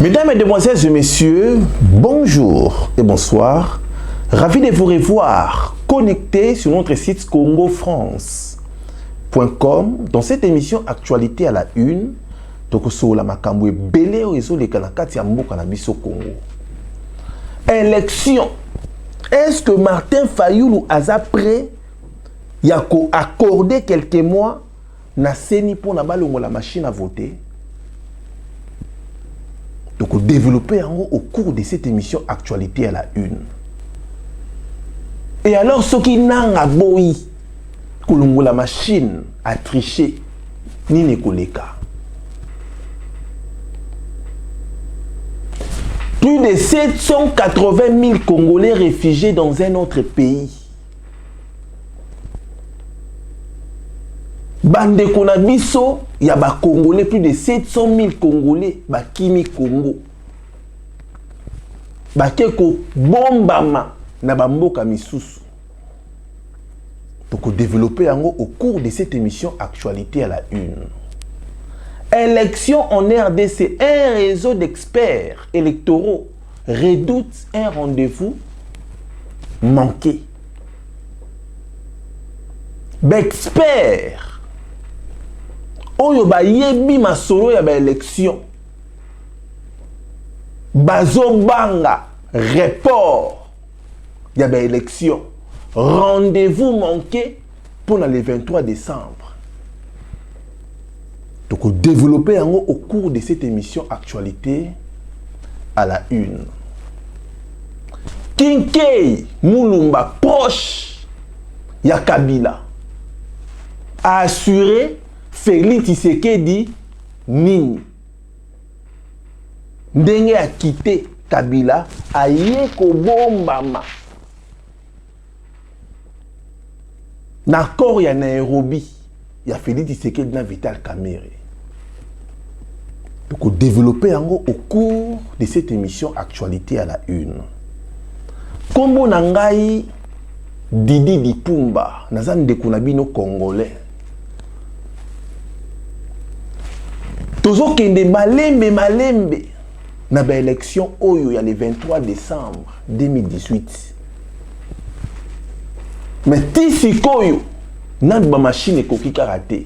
Mesdames, Mesdemoiselles et Messieurs, bonjour et bonsoir. Ravi de vous revoir connectés sur notre site congofrance.com dans cette émission Actualité à la une. Donc, sur la makambo et belé au réseau les kanakati à mboka na biso Congo. Élection. Est-ce que Martin Fayulu a prêt y a accordé quelques mois na seni pour na balongo la machine à voter? Donc, développer au cours de cette émission Actualité à la une. Et alors, ce qui n'a boyi, que la machine a triché, ni ne koleka. Plus de 780 000 Congolais réfugiés dans un autre pays. Bande Konabiso, il y a des Congolais, plus de 700 000 Congolais, Bakimi Congo. Bakeko bombama na bamboka misusu. Donc, développer au cours de cette émission Actualité à la une. Élection en RDC, un réseau d'experts électoraux redoute un rendez-vous manqué. D'experts. Oyo ba yebi masolo ya ba élection. Bazobanga report ya ba élection. Rendez-vous manqué pour le 23 décembre. Donc, développer au cours de cette émission Actualité à la une. Kinkei Mulumba, proche ya Kabila, a assuré Félix Tshisekedi nini. Ndenge a quitté Kabila, a yeko bombama. N'accord ya Nairobi, ya Félix Tshisekedi na Vital Kamerhe. Donc, développer au cours de cette émission Actualité à la une. Kombo nangai Didi Dipumba, nazan de kunabino congolais. Tozo kende malembe na ba élection oyo ya le 23 décembre 2018. Mais tisi koyo nan ba machine ekoki karaté.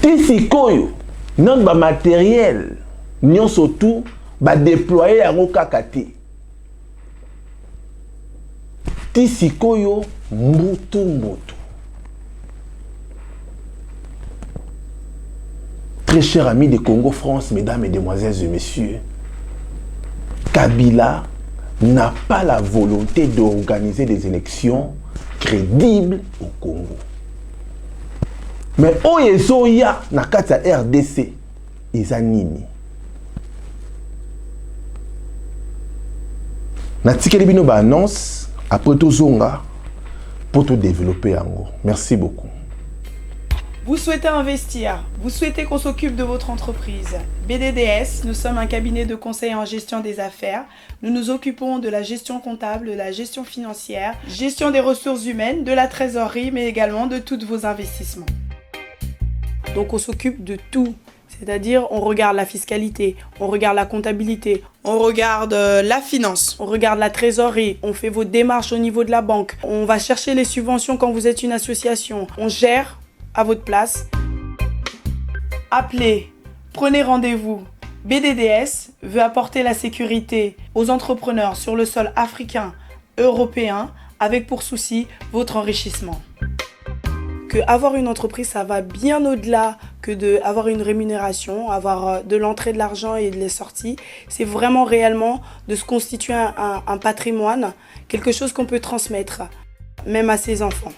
Tisi koyo nan ba matériel nyonso tout ba déployer yango kakate. Tisi koyo mbutu. Très chers amis de Congo France, mesdames, mesdemoiselles et messieurs, Kabila n'a pas la volonté d'organiser des élections crédibles au Congo. Mais Oyezoya na kati ya RDC, eza nini? Na tikeli bino ba annonce après tout zonga pour tout développer yango. Merci beaucoup. Vous souhaitez investir, vous souhaitez qu'on s'occupe de votre entreprise. BDDS, nous sommes un cabinet de conseil en gestion des affaires. Nous nous occupons de la gestion comptable, de la gestion financière, gestion des ressources humaines, de la trésorerie, mais également de tous vos investissements. Donc on s'occupe de tout. C'est-à-dire, on regarde la fiscalité, on regarde la comptabilité, on regarde la finance, on regarde la trésorerie, on fait vos démarches au niveau de la banque, on va chercher les subventions quand vous êtes une association, on gère à votre place. Appelez, prenez rendez-vous. BDDS veut apporter la sécurité aux entrepreneurs sur le sol africain, européen, avec pour souci votre enrichissement. Que avoir une entreprise, ça va bien au-delà que d'avoir une rémunération, avoir de l'entrée de l'argent et de les sorties. C'est vraiment réellement de se constituer un patrimoine, quelque chose qu'on peut transmettre, même à ses enfants.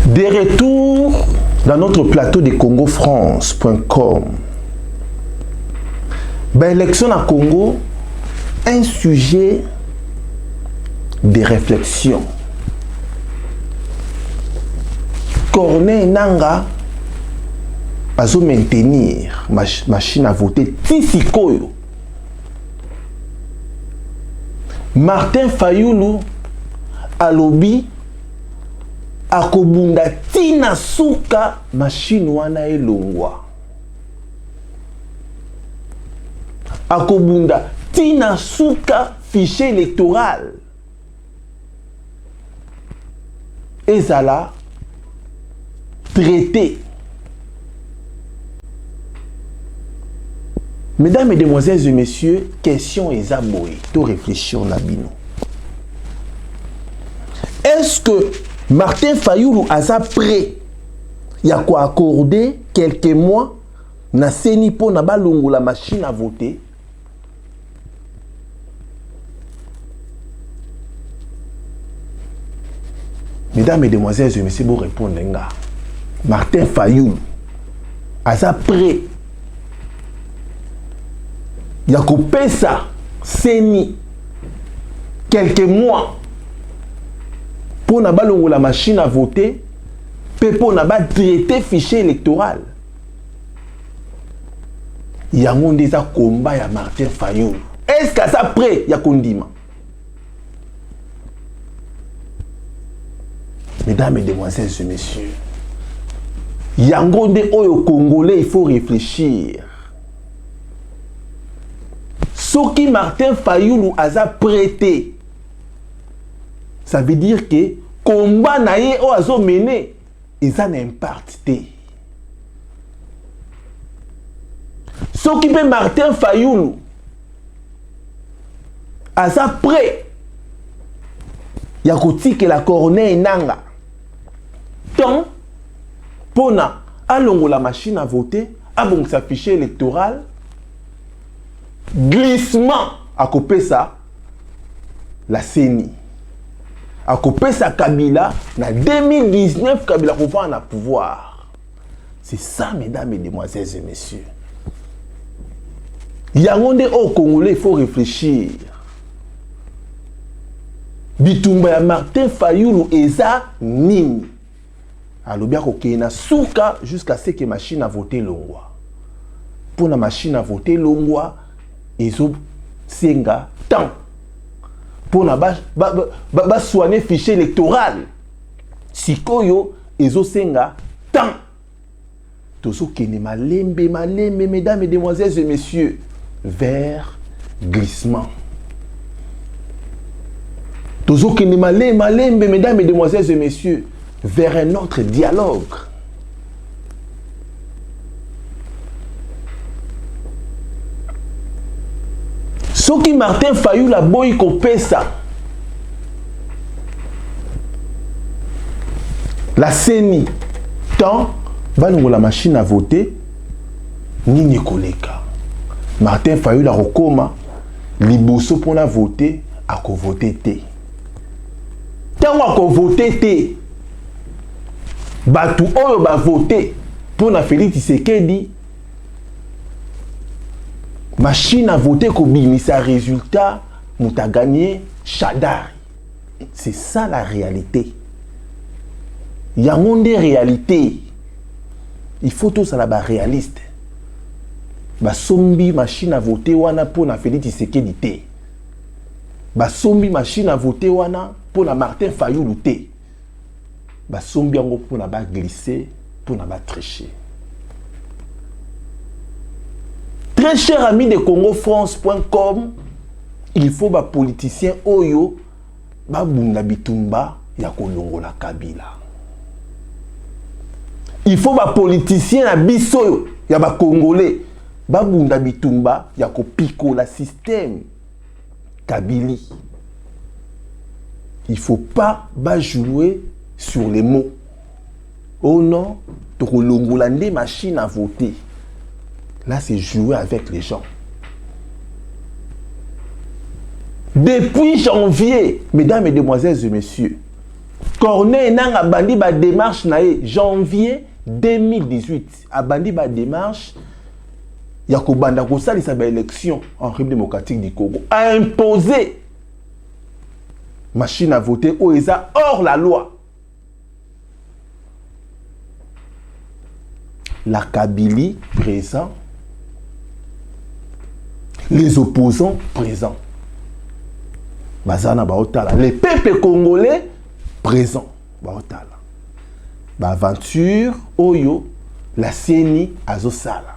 Des retours dans notre plateau de congofrance.com. L'élection à Congo, un sujet de réflexion. Corneille Nanga va maintenir machine à voter Tisikoyo. Martin Fayulu alobi akobunda tina suka machine wana elongwa. Akobunda tina suka fichier électoral ezala traité. Mesdames, Mesdemoiselles et Messieurs, question est aboyée. Tout réfléchir na bino. Est-ce que Martin Fayulu a prêt? Il y a quoi accorder quelques mois na seni po na balongo la machine à voter? Mesdames, Mesdemoiselles et Messieurs, vous répondez. Martin Fayulu a prêt? Il y a coupé ça, seni, quelques mois pour na balongo la machine à voter, pour na ba traiter fichier électoral. Il y a un des combat ya Martin Fayulu. Est-ce qu'à ça près il y a condiment? Mesdames, Mesdemoiselles et Messieurs, il y a un des Congolais, il faut réfléchir. Ce qui Martin Fayulu a prêté, ça veut dire que combat naïe ou azo mené, ils en impartent. Ce qui fait Martin Fayulu a prêt, il y a que la Corneille Nanga. Tant pour na alongo la machine à voter, abon sa fichier électoral. Glissement à couper ça la CENI à couper ça Kabila na 2019 Kabila revient à pouvoir. C'est ça, mesdames, mesdemoiselles et messieurs. Il y a un monde au Congolais, il faut réfléchir. Bitumba ya Martin Fayulu eza nini alobia kokena suka jusqu'à ce que machine à voter longwa. Pour la machine à voter longwa ezo senga temps pour na ba soigner fichier électoral sikoyo ezo senga temps tozo kene malembe mesdames, mesdemoiselles et messieurs vers glissement tozo kene malembe mesdames, mesdemoiselles et messieurs vers un autre dialogue. Ce qui Martin Fayulu a boy copé ça. La CENI, tant, la machine à voter, ni koleka. Martin Fayulu a recoma, liboso pour la voter, à ko voter té. Tant à ko voter té, batu oyo ba voter pour na Félix Tshisekedi. Machine à voter comme ça résultat, nous a gagné Chadari. C'est ça la réalité. Il y a un monde de réalité. Il faut tout ça là-bas réaliste. Ba sombi machine à voter wana pour na Félix Tshisekedi té. Ba sombi machine à voter wana pour na Martin Fayulu té. Ba sombi yango pour na ba glisser, pour na ba tricher. Très cher ami de CongoFrance.com, il faut ba politicien oyo ba bunda bitumba ya kolongo la Kabila. Il faut ba politicien na biso ya ba Congolais ba bunda bitumba ya kopiko la système Kabili. Il faut pas ba jouer sur les mots. Oh non, to kolongo la ndé machine à voter. Là, c'est jouer avec les gens. Depuis janvier, mesdames, mesdemoiselles et messieurs, Corneille Nanga bandi ba démarche nae janvier 2018 a bandi ba démarche ya ko banda ko salisa ba élection en République démocratique du Congo a imposé machine à voter au ESA hors la loi. La Kabylie présent, les opposants présents. bazana baotala le peuple congolais présent baotala ba aventure oyo la CENI azosala.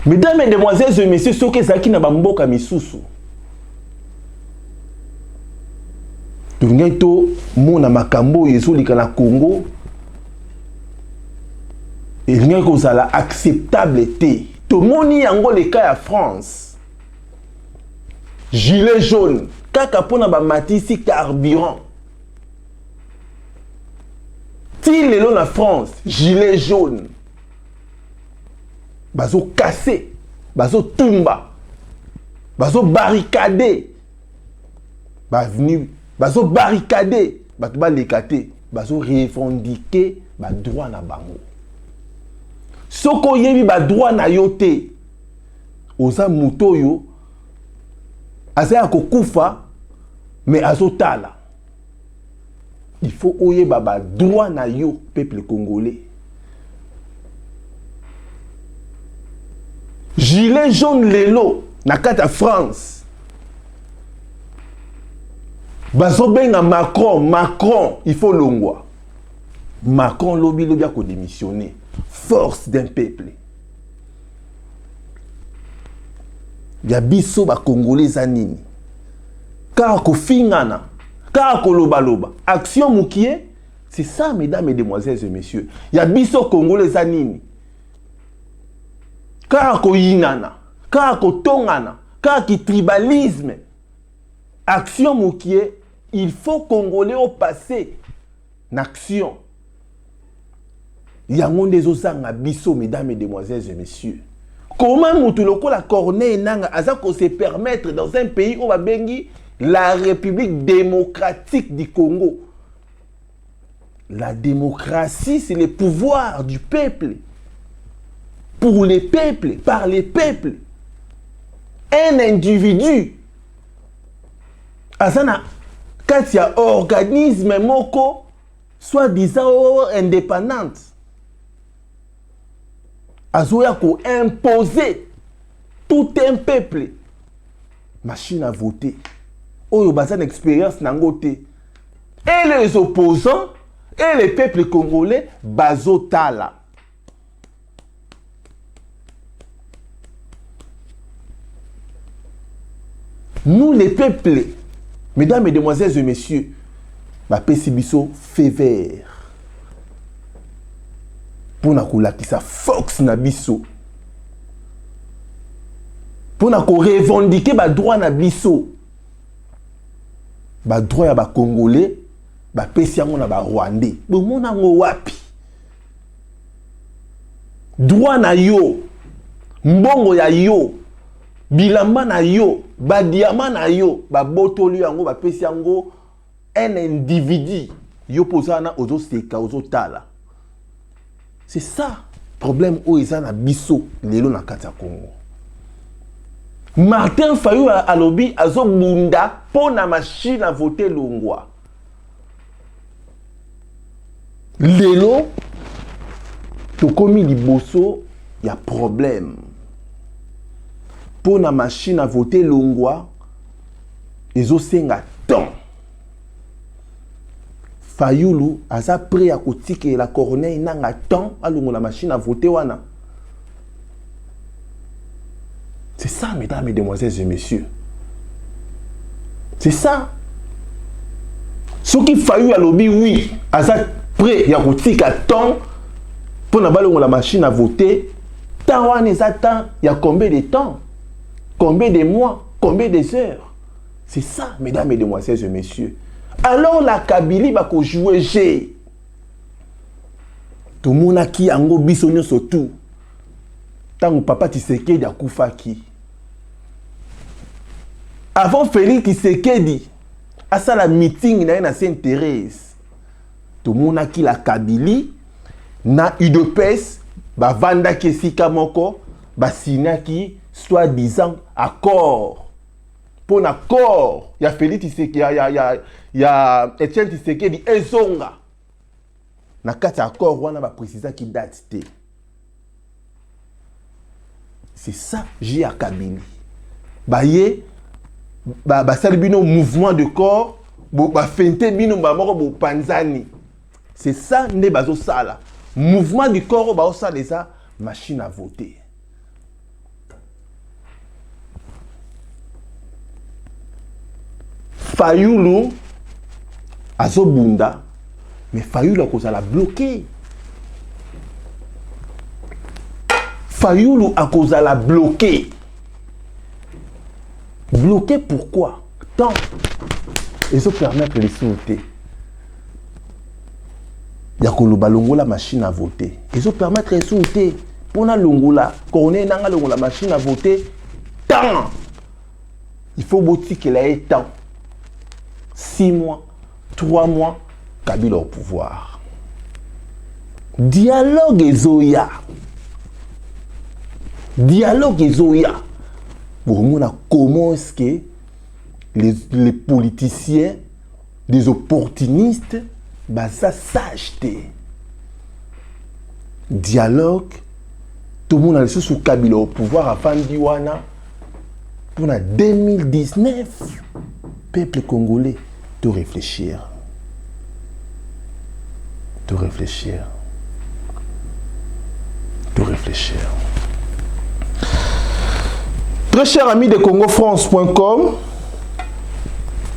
Mesdames et demoiselles et messieurs, ceux qui sont na bamboka misusu tungaito mona makambo yezolika na Congo elinga kozala acceptable te. Tomoni yango le cas ya France. Gilet jaune kaka pona ba matisi carburant. Ti lelo na France, gilet jaune. Bazo cassé, bazo tumba, bazo barricadé. Bazo barricadé, bato ba lekate, bazo revendiquer ba droit na bango. Soko yebi ba droit na yote. Oza mutoyo asa kokufa mais azotala. Il faut oye ba droit na yo peuple congolais. Gilet jaune lelo na kata France. Bazobenga Macron, il faut longwa. Macron lobi a ko démissionner. Force d'un peuple. Ya biso ba congolais anini. Car ko fingana, car ko loba. Action mukie, c'est ça mesdames et demoiselles et messieurs. Ya biso congolais anini. Car ko yinana, car ko tongana, car ki tribalisme. Action mukie, il faut congolais au passé. N'action. Yango ndezosanga biso mesdames et demoiselles et messieurs. Comment mutuloko la Corneille nanga aza ko se permettre dans un pays où babengi la République démocratique du Congo. La démocratie, c'est le pouvoir du peuple. Pour les peuples, par les peuples. Un individu azana quand il y a organisme moko soi-disant indépendante azoya ko imposer tout un peuple machine à voter oyo bazana expérience nangote et les opposants et les peuples congolais bazotala. Nous les peuples, mesdames et demoiselles et messieurs, ma pesibiso fait vert. Pour na kolakisa fox na biso. Pour na ko revendiquer ba droit na biso. Ba droit ya ba congolais, ba pesi yango na ba rwandais. Bo mona ngo wapi? Droit na yo. Mbongo ya yo. Bilamba na yo, ba diamant na yo, ba botoli yango, ba pesi yango un individu. Yo posana ozo seka, ozo tala. C'est ça problème où ils ont biso lelo na kata Congo. Martin Fayou alobi azo bunda pona machine à voter longwa. Lelo to komi liboso ya problème. Pour la machine à voter longwa, ils ont senga temps. Fayoulou, a sa prêt à kotike la Corneille nanga temps à la machine à voter wana. C'est ça, mesdames et demoiselles et messieurs. C'est ça. Ce qui Fayou à lobby, oui, a sa prêt à kotike à temps pour la machine à voter. Tant wana il y a combien de temps? Combien de mois? Combien de heures? C'est ça, mesdames et demoiselles et messieurs. Alors la Kabylie va jouer G. Tout le monde a qui ango bisonyo surtout. Tant que papa Tshisekedi a koufaki. Avant Félix Tshisekedi, à ça la meeting na Sainte-Thérèse. Tout le monde a qui la Kabylie na UDPS ba vanda kesika moko ba sinaki soi-disant accord. Pour l'accord, il y a Félix Tshisekedi, il y a Etienne Tshisekedi ezonga. Na kati accord wana ba préciser qui date té. C'est ça j'ai à Kabylie. Baye basali bino mouvement de corps bafente bino bamoko bopanzani. C'est ça nde bazosala. Mouvement du corps bazosala eza machine à voter. Fayulu azobunda, mais Fayulu akozala bloqué. Fayulu akozala bloqué. Bloqué pourquoi? Tant ils ont permettre les sauter. Il y a que la machine à voter. Ils ont permettre les sauter. Pour la longola, qu'on ait la machine à voter, tant. Il faut botter qu'elle ait tant. 6 mois, 3 mois, Kabila au pouvoir. Dialogue et Zoya. Dialogue et Zoya. Pour moi, comment est-ce que les politiciens, les opportunistes, bah ça s'acheter. Dialogue, tout le monde a laissé sous Kabila au pouvoir à Fandiwana pour la 2019. Peuple congolais, de réfléchir. De réfléchir. De réfléchir. Très cher ami de congofrance.com,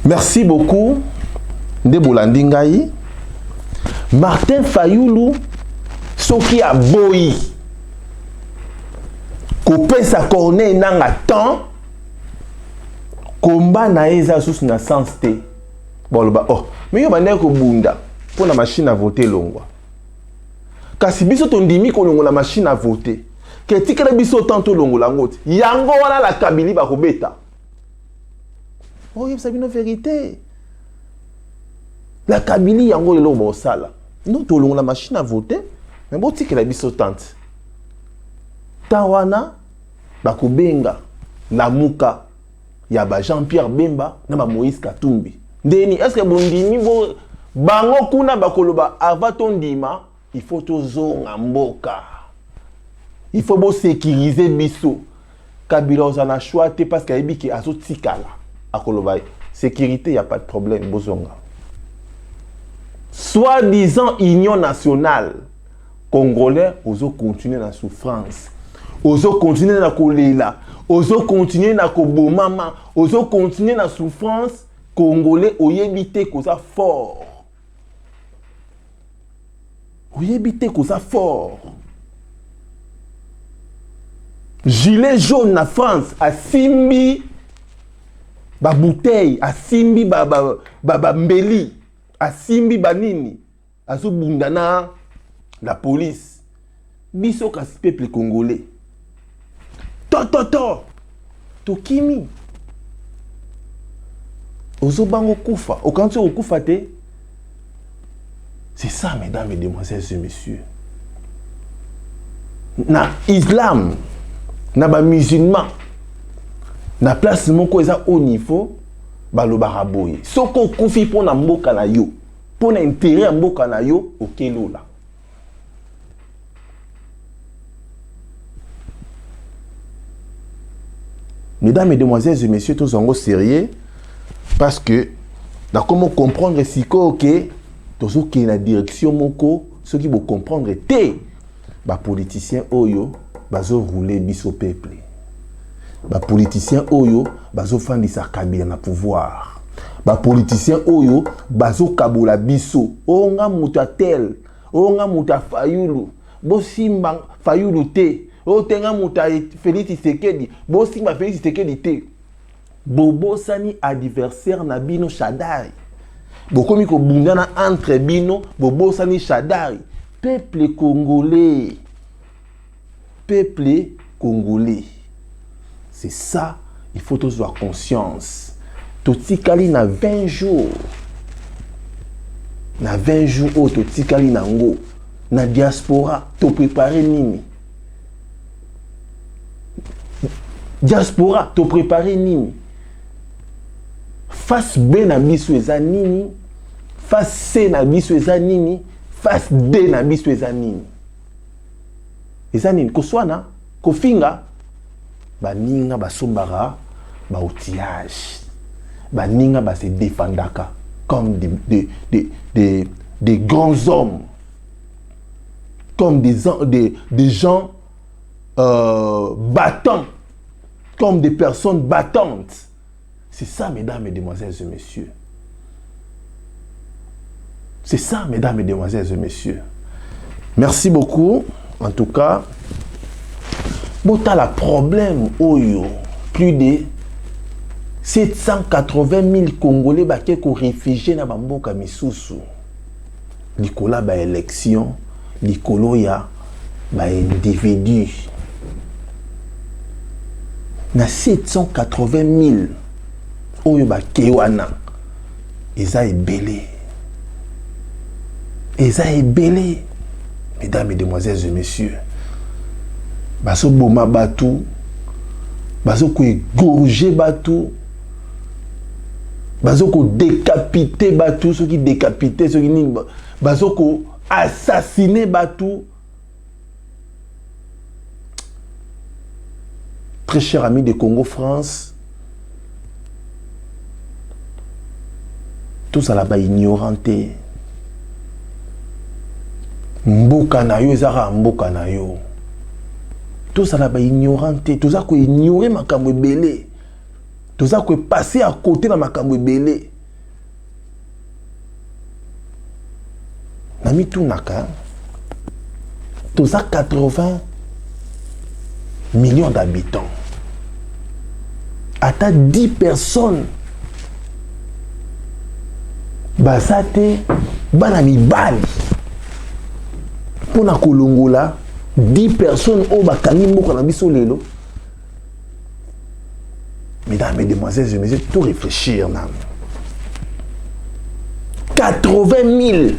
merci beaucoup. Ndebolandingai. Martin Fayulu, Soki a boyi. Coupé sa cornée nanga temps. Combat na eza sous na sens te. Bon ba oh, mais yo bande ko bunda pour la machine à voter longwa. Kasi biso tondimi ko longo la machine à voter. Que tikela biso tanto longo la ngoti. Yango wana la Kabili ba ko beta. Oh, y'a une vérité. La Kabili yango lelo bo sala. Nous to longo la machine à voter, mais bo tikela biso tante. Tawana ba ko benga la muka. Il y a Jean-Pierre Bemba, na Moïse Katumbi. Deni, est-ce que bondimi bo bango kuna bakoloba avaton dima, il faut tozonga mboka. Il faut bo sécuriser biso. Kabila ozana choix te parce qu'il y a azo tikala. Akoloba sécurité, il y a pas de problème bozonga. Soi-disant union nationale congolais, ozo continuer la souffrance. Ozo continuer na kolela. Ozo continuer na kobomama, ozo continuer na souffrance, congolais oyebite koza fort. Oyebite koza fort. Gilet jaune na France a simbi ba bouteille, a simbi ba mbeli, a simbi banini, azo bundana la police. Biso kasi peuple congolais. Tokimi ozobango kufa okanti okufa te. C'est ça, mesdames et demoiselles et messieurs. Na islam na ba musulman na place moko eza au niveau balobaka boye soko okufi pona mboka na yo pona intérêt ya mboka na yo okelola. Mesdames et demoiselles et messieurs, tous en sérieux, parce que, dans comment comprendre si que tous qui la direction moko, ceux qui vont comprendre té, bah politiciens oyo, bazo rouler biso peuple, bah politiciens oyo, bazo fandi sa Kabila na pouvoir, bah politiciens oyo, bazo kabola biso, onga muta tel, onga muta Fayulu, bo simba Fayulu te. O tenga muta Félix Tshisekedi, bo simba Félix Tshisekedi te. Bobo sani adversaire na bino Shadari. Bokomi ko bundana entre bino, bobo sani Shadari. Peuple congolais. Peuple congolais. C'est ça, il faut tous avoir conscience. Totikali na 20 jours. Na 20 jours o totikali nango. Na diaspora, to préparer nini. Diaspora, to préparer nini. Face B na biso eza nini. Face C na biso eza nini. Face D na biso eza nini. Eza nini. Koswana, kofinga, baninga basombara, ba outillage. baninga ba se défendaka comme des grands hommes, comme des gens battants, comme des personnes battantes. C'est ça, mesdames, mesdemoiselles et messieurs. C'est ça, mesdames, mesdemoiselles et messieurs. Merci beaucoup. En tout cas, bota la problème, oyo, plus de 780 000 Congolais qui sont réfugiés dans Bamboka Misusu. Likola ba élection, likolo ya ba individu. Na 780 000 oyo ba kewana. Eza ebele. Eza ebele. Mesdames, mesdemoiselles et messieurs. Baso boma batu. Baso ko égorger batu. Baso ko décapiter batu, ceux qui décapiter, ceux qui ni baso ko assassiner batu. Très cher ami de Congo France, tout ça là-bas ignoranté. Mboka na yo ezara mboka na yo. Tout ça là-bas ignoranté, tout ça ko ignorer makambo ebele. Tout ça que passer à côté dans ma cambo belé. Nami tout naka. Tout ça 80 millions d'habitants. À 10 personnes. Basate banami bali. Pour na kolongola 10 personnes au bakani moko na biso lelo. Mesdames, mesdemoiselles et messieurs, tout réfléchir. 80 000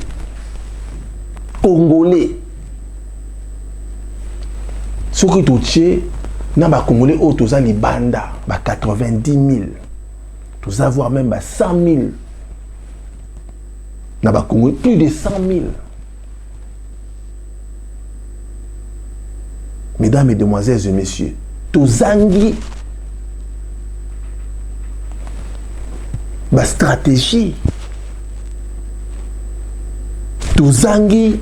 Congolais. Ce qui est touché, dans les Congolais, tous les Banda, 90 000. Tous avoir même 100 000. Dans les Congolais, plus de 100 000. Mesdames, mesdemoiselles et messieurs, tous Angi. Ma stratégie tozangi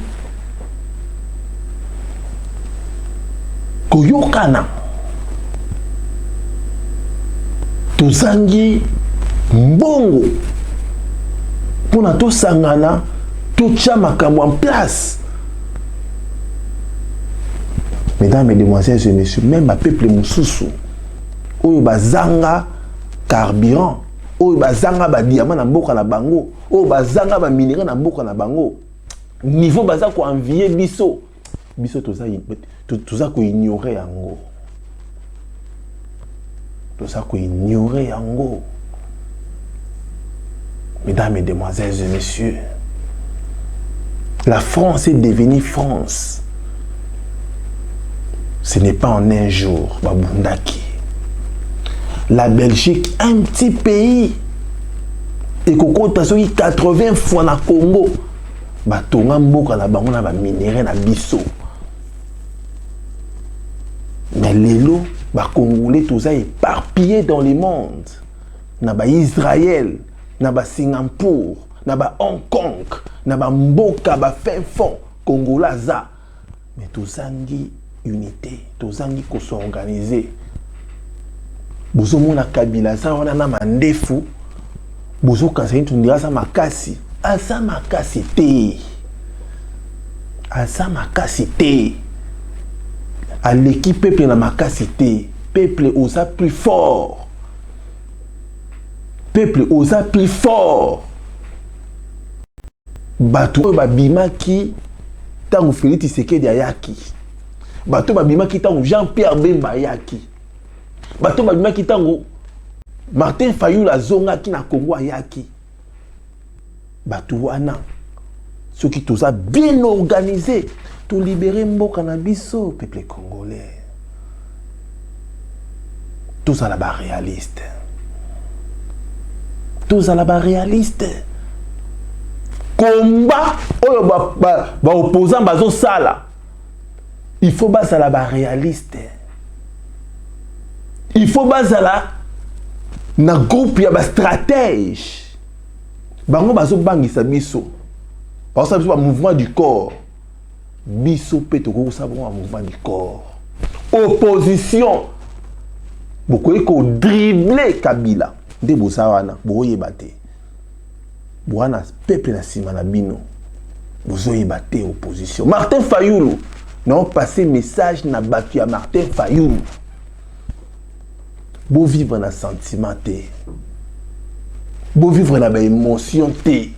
koyokana tozangi mbongo pona tosangana totia makambo en place. Mesdames, mesdemoiselles et messieurs, même ma peuple mususu oyo bazanga carburant, oyo bazanga ba diamant na mboka na bango, oyo bazanga ba minerai na mboka na bango, niveau baza ko envier biso toza ko ignorer yango, toza ko ignorer yango. Mesdames, mesdemoiselles et messieurs, la France est devenue France. Ce n'est pas en un jour, babundaki. La Belgique, un petit pays, et qu'on compte 80 fois na Congo, batonga mboka na bango na ba minerai na biso. Mais lelo, ba Congolais tous éparpillés dans le monde, na ba Israël, na ba Singapour, na ba Hong Kong, na ba mboka ba fin fond Congolaza. Mais tous angi unité, tous angi ko s'organiser. Bozo mona Kabila sa wana na mandefu. Bozo kansa tu ndira sa makasi. Asa makasi te. Asa makasi te. À l'équipe peuple na makasi te. Peuple osa plus fort. Peuple osa plus fort. Bato babimaki tango Félix Tshisekedi ayaki. Bato babimaki tango Jean-Pierre Bemba ayaki. Bato babimaki tango Martin Fayulu zonga ki na Congo ayaki. Bato wana ceux qui tous a bien organisé to libérer mboka na biso peuple congolais. Tous à la bas réaliste. Tous à la bas réaliste. Combat oyo ba opposant bazo sala. Il faut bas à la bas réaliste. Il faut bazala na groupe ya ba stratège bango bazo bangisa biso bazo biso ba mouvement du corps biso pe to ko sa ba mouvement du corps opposition bokoyi ko dribbler Kabila nde bosa wana boyeba te bwana peuple na sima na bino bozoyeba te opposition. Martin Fayulu non passé message na batu ya Martin Fayulu beau vivre na sentiment te beau vivre na ba émotion te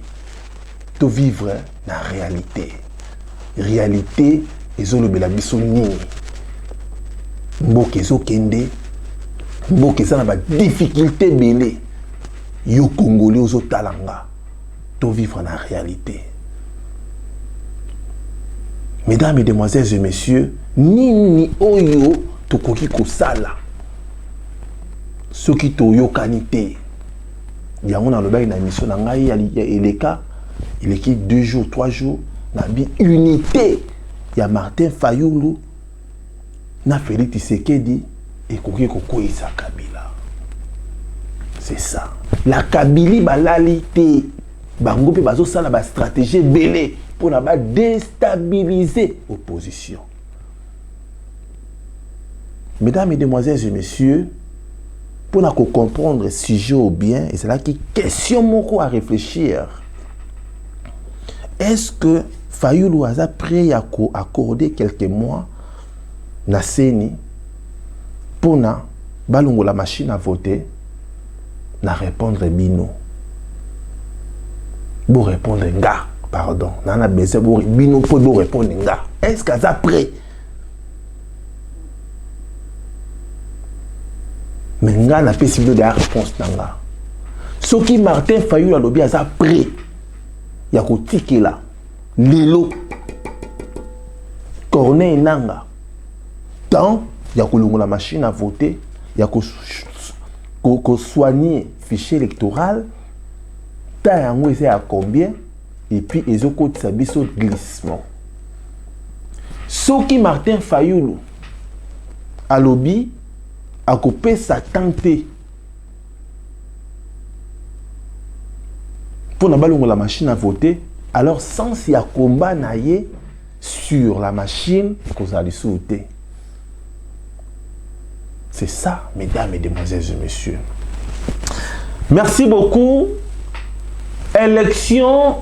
to vivre na réalité ezolobela biso nini mboka ezokende mboka eza na ba difficulté belé yo congolais ozotalanga to vivre na réalité. Mesdames, Mesdemoiselles et Messieurs, nini oyo tokoki kosala soki toyokani te yango na lobaki na émission na ngai ya eleka eleki 2 jours 3 jours na bi unité ya Martin Fayulu na Félix Tshisekedi ekoki kokoisa Kabila. C'est ça. La Kabili balali te bango pe bazo sala ba stratégie belé pour na ba déstabiliser opposition. Mesdames, Mesdemoiselles et Messieurs, pour na comprendre sujet au bien, et c'est là qui question moko à réfléchir. Est-ce que Fayulu a prêt à accorder quelques mois na seni pour na balongo la machine à voter na répondre bino? Pour répondre nga, pardon, nana besoin pour bino pour répondre nga. Est-ce qu'à ça prêt? Mais nga na fait de la réponse nanga. Ce qui Martin Fayulu a lobby à ça prêt. Ya ko tikela lelo Corneille nanga tant ya ko longola machine à voter ya ko soigner fichier électoral ta yango ese à combien et puis ezoko tsabiso glissement soki Martin Fayulu a lobby a coupé sa tenter pour na balongo la machine à voter, alors sans y a combat naie sur la machine qu'on a sauté. C'est ça, mesdames, mesdemoiselles et messieurs. Merci beaucoup. Élection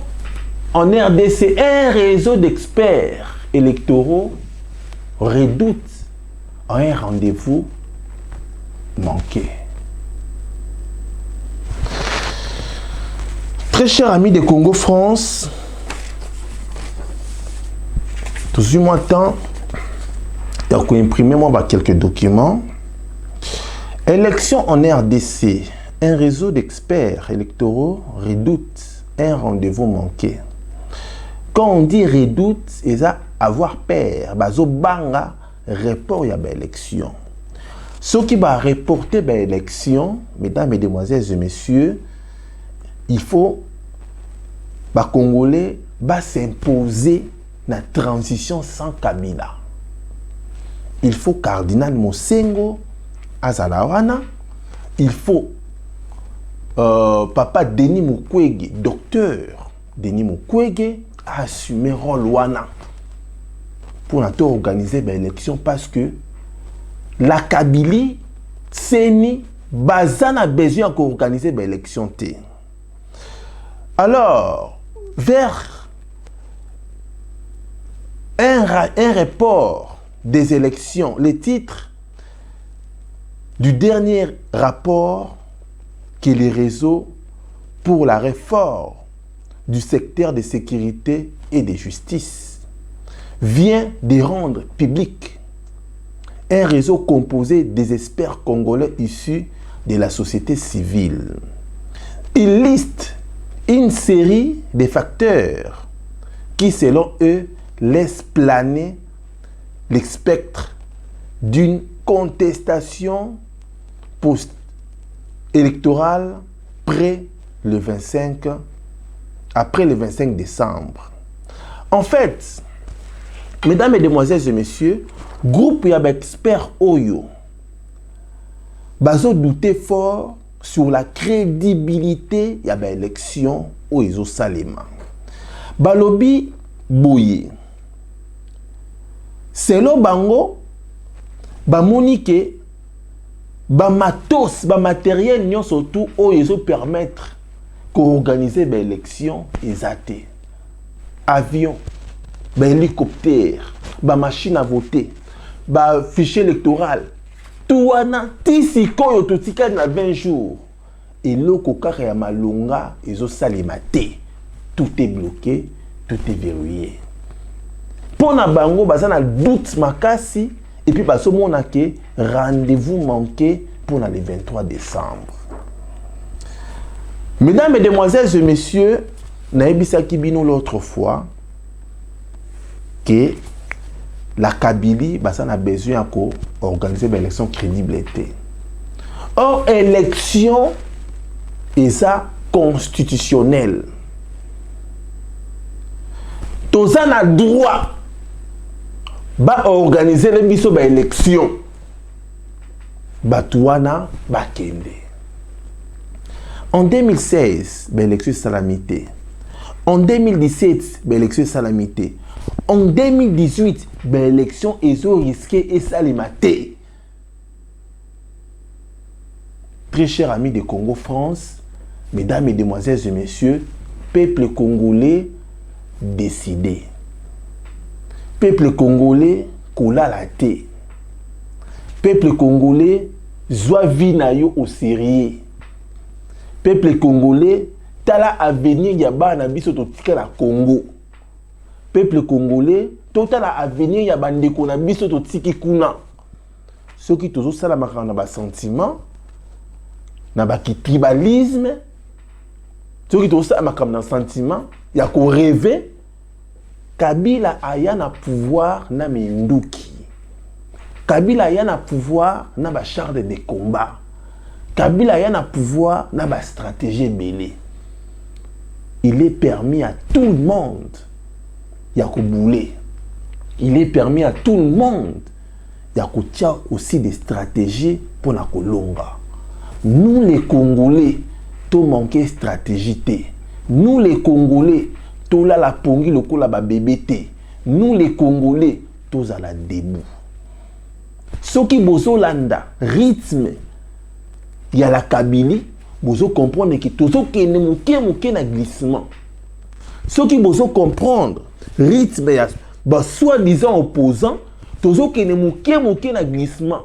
en RDC, un réseau d'experts électoraux redoute un rendez-vous manqué. Très chers amis de Congo-France, tout moi temps, il y a imprimer moi quelques documents. Élection en RDC, un réseau d'experts électoraux redoute un rendez-vous manqué. Quand on dit redoute, c'est avoir peur, bazo banga report ya élection. Ce qui va reporter l'élection, mesdames, mesdemoiselles et messieurs, il faut les Congolais s'imposer la transition sans Kabila. Il faut Cardinal Mosengo Azalawana. Il faut Papa Denis Mukwege, docteur Denis Mukwege, assumer le rôle wana pour organiser l'élection parce que la Kabylie, c'est ni bazana besoin d'organiser l'élection. Alors, vers un report des élections, le titre du dernier rapport que les réseaux pour la réforme du secteur de sécurité et de justice vient de rendre public un réseau composé des experts congolais issus de la société civile. Il liste une série de facteurs qui, selon eux, laissent planer le spectre d'une contestation post-électorale après le 25 décembre. En fait, mesdames, mesdemoiselles et messieurs, groupe d'experts Oyo, bazo douté fort sur la crédibilité ya ba élection o ezo salema. Balobi boye. Selon bango, ba monike, ba matos, ba matériel nyon surtout o ezo permettre qu'organiser ba élection ezate. Avion, ba hélicoptère, ba machine à voter, ba fichier électoral. Tout wana tisi koyo totika na 20 jours. Et le kokaka ya malonga ezo salema te. Tout est bloqué, tout est verrouillé. Pour na bango baza na doute makasi et puis baso mona ke rendez-vous manqué pour le 23 décembre. Mesdames, Mesdemoiselles et Messieurs, naebisaki bino l'autre fois que la Kabylie a besoin d'organiser une élection crédible. Or, élection est ça constitutionnelle. Tous a droit d'organiser une élection. Batouana Bakende. En 2016, l'élection salamité. En 2017, l'élection salamité. En 2018, l'élection est risquée et salimate. Très chers amis de Congo France, mesdames, mesdemoiselles et messieurs, peuple congolais décidé. Peuple congolais kola la té. Peuple congolais zoa vinayo au sérieux. Peuple congolais tala avenir ya bana biso totika na Congo. Peuple congolais total avenir ya bandeko na biso totiki kuna. Ceux qui tozo sala makana ba sentiment na ba tribalisme, ceux qui tozo sala makana sentiment ya ko rêver Kabila aya na pouvoir na minduki. Kabila aya na pouvoir na ba char de combat. Kabila aya na pouvoir na ba stratégie belé. Il est permis à tout le monde Yakoboulé. Il est permis à tout le monde Yakotia aussi des stratégies pour la Kolonga. Nous les Congolais, tout manqué stratégie. Nous les Congolais, tout la pongi le kola ba bébé. Nous les Congolais, tous à la debout. Ce qui bozo landa rythme, il y a la Kabylie, bozo comprendre que tout ce qui ne mouké na glissement. Ce qui bozo comprendre rythme, bah soi-disant opposant, tout ce qui ne mouké na glissement.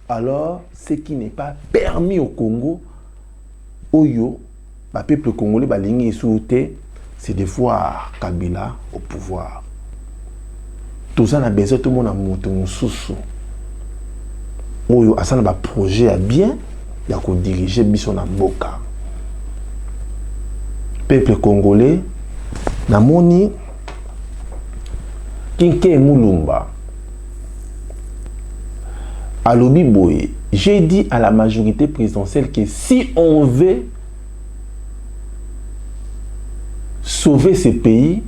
Alors, ce qui n'est pas permis au Congo, oyo, bah peuple congolais bah lingi souté, c'est de voir Kabila au pouvoir. Tout ça n'a besoin tout le monde a monté un sous-sous. Oyo, ça n'a pas projet à bien, il y a qu'on diriger biso na boka. Peuple congolais, na moni, Kinke Moulumba, à Lobi Boye, j'ai dit à la majorité présidentielle que si on veut sauver ce pays,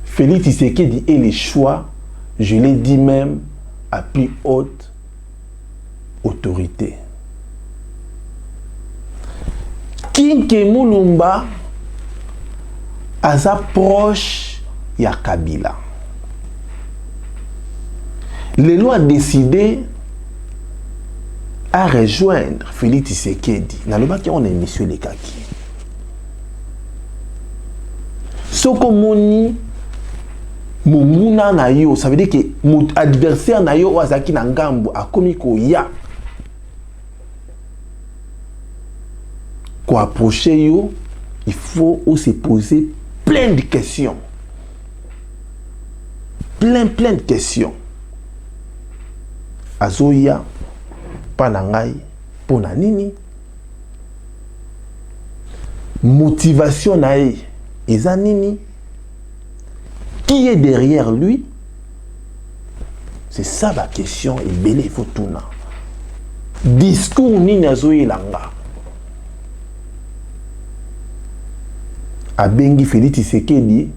Félix Tshisekedi ait les choix, je l'ai dit même à plus haute autorité. Kinke Moulumba a sa proche ya Kabila. Les lois ont décidé à rejoindre Félix Tshisekedi. Dans le bas on est monsieur les kaki. Soko moni mumuna na yo, ça veut dire que mon adversaire na yo wazaki na ngambo akomi ko ya. Pour approcher yo, il faut aussi poser plein de questions. Plein de questions. Azoya panangai pona nini? Motivation nae eza nini? Qui est derrière lui? C'est ça la question et belé faut tout na. Discours nini azoye langa. Abengi Félix Tshisekedi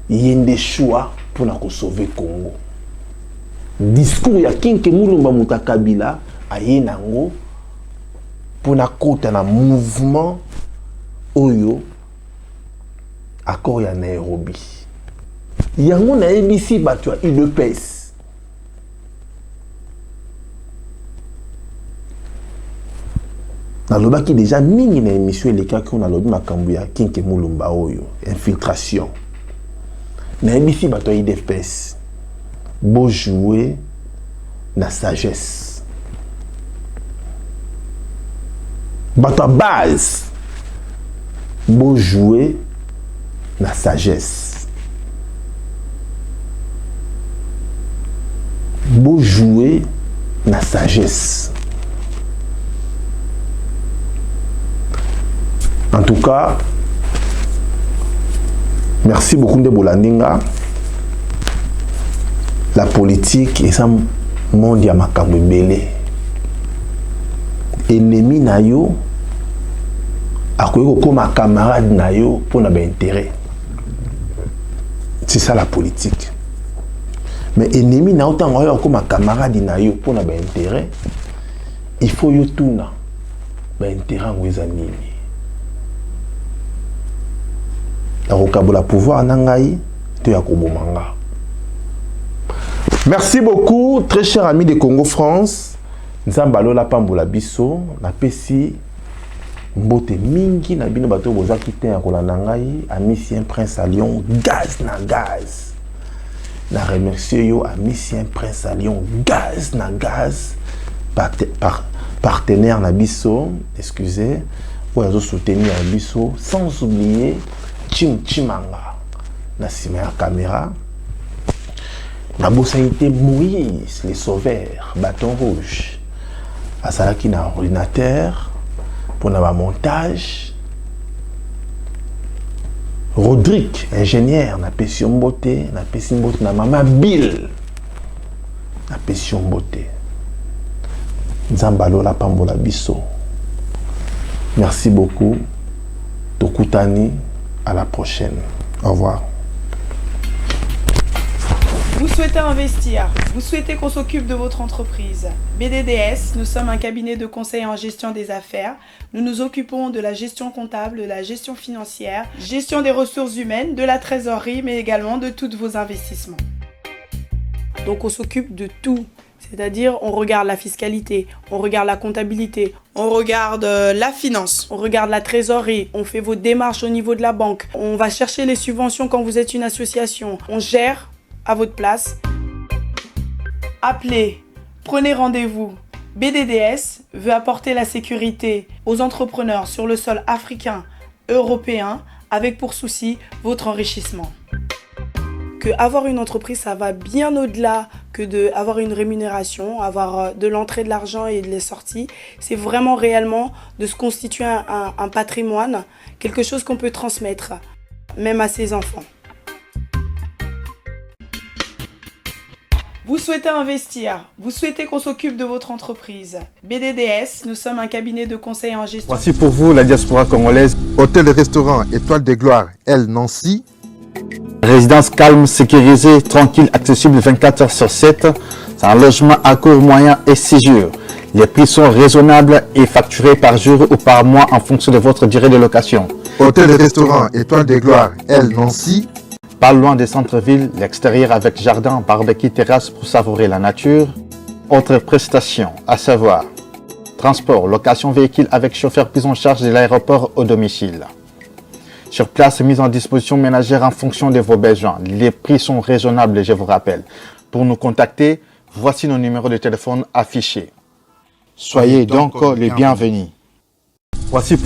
yende choix pour na sauver Congo. Discours ya Kinke Moulumba Muta Kabila aye nango pour nakota na mouvement oyo accord ya Nairobi. Yango na ebisi bato ya UDPS. Nalobaki déjà mingi na émission eleka ki on alobi makambo ya Kinke Mulumba oyo infiltration. Na ebisi bato ya UDPS. Beau jouer na sagesse. Bato base. Beau jouer na sagesse. Beau jouer na sagesse. En tout cas, merci beaucoup de Bolandinga. La politique est un monde ya makambo belé. Ennemi na yo akoyeko comme camarade na yo pour na intérêt. C'est ça la politique. Mais ennemi na autant yo comme camarade na yo pour na intérêt, il faut yo tuna ba intérêt ngweza nini. La pouvoir nangai te ya kobomanga. Merci beaucoup, très chers amis de Congo France. Nzambalo la pambola biso, na pesi mbote mingi na bino bato bozaki te ya kolanda ngai, Amisien Prince à Lyon, gaz na gaz. Na remercier yo Amisien Prince à Lyon, gaz na gaz, partenaire na biso, excusez, ou azo soutenir na biso, sans oublier Chimanga, na sima ya caméra. Na bosaïté Moïse, les sauveurs, bâton rouge. Asalaki na ordinateur, pour na montage. Rodrigue, ingénieur, na Pession Beauté, na Pession Beauté, na Mama Bill, na Pession Beauté. Nzambalo la pambola biso. Merci beaucoup. Tokutani, à la prochaine. Au revoir. Vous souhaitez investir, vous souhaitez qu'on s'occupe de votre entreprise. BDDS, nous sommes un cabinet de conseil en gestion des affaires. Nous nous occupons de la gestion comptable, de la gestion financière, gestion des ressources humaines, de la trésorerie, mais également de tous vos investissements. Donc on s'occupe de tout. C'est-à-dire, on regarde la fiscalité, on regarde la comptabilité, on regarde la finance, on regarde la trésorerie, on fait vos démarches au niveau de la banque, on va chercher les subventions quand vous êtes une association, on gère à votre place. Appelez, prenez rendez-vous. BDDS veut apporter la sécurité aux entrepreneurs sur le sol africain, européen, avec pour souci votre enrichissement. Que avoir une entreprise, ça va bien au-delà que d'avoir une rémunération, avoir de l'entrée de l'argent et de les sorties. C'est vraiment réellement de se constituer un patrimoine, quelque chose qu'on peut transmettre, même à ses enfants. Vous souhaitez investir, vous souhaitez qu'on s'occupe de votre entreprise. BDDS, nous sommes un cabinet de conseil en gestion. Voici pour vous la diaspora congolaise. Hôtel et restaurant Étoile de Gloire, L. Nancy. Résidence calme, sécurisée, tranquille, accessible 24 h sur 7. C'est un logement à court, moyen et séjour. Les prix sont raisonnables et facturés par jour ou par mois en fonction de votre durée de location. Hôtel et restaurant Étoile de Gloire, L. Nancy. Pas loin des centres-villes, l'extérieur avec jardin, barbecue, terrasse pour savourer la nature. Autres prestations, à savoir transport, location véhicule avec chauffeur prise en charge de l'aéroport au domicile. Sur place, mise en disposition ménagère en fonction de vos besoins. Les prix sont raisonnables, je vous rappelle. Pour nous contacter, voici nos numéros de téléphone affichés. Soyez donc les bienvenus. Voici